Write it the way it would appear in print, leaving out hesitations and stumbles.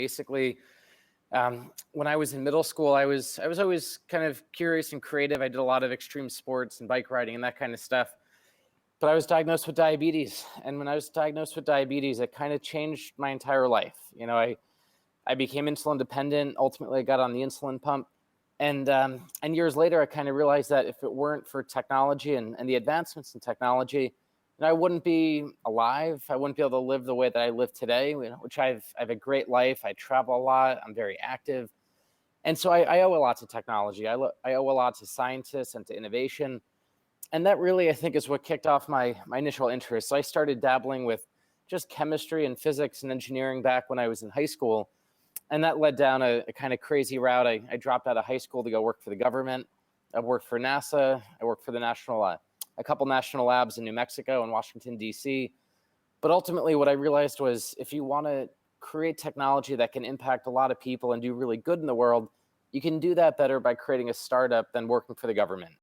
Basically, when I was in middle school, I was always kind of curious and creative. I did a lot of extreme sports and bike riding and that kind of stuff. But I was diagnosed with diabetes, and when I was diagnosed with diabetes, it kind of changed my entire life. I became insulin dependent. Ultimately, I got on the insulin pump, and years later, I kind of realized that if it weren't for technology and the advancements in technology, I wouldn't be alive. I wouldn't be able to live the way that I live today. Which I have a great life. I travel a lot. I'm very active, and so I owe a lot to technology. I owe a lot to scientists and to innovation, and that really, I think, is what kicked off my initial interest. So I started dabbling with just chemistry and physics and engineering back when I was in high school, and that led down a kind of crazy route. I dropped out of high school to go work for the government. I worked for NASA. I worked for the a couple national labs in New Mexico and Washington, D.C. But ultimately, what I realized was if you want to create technology that can impact a lot of people and do really good in the world, you can do that better by creating a startup than working for the government.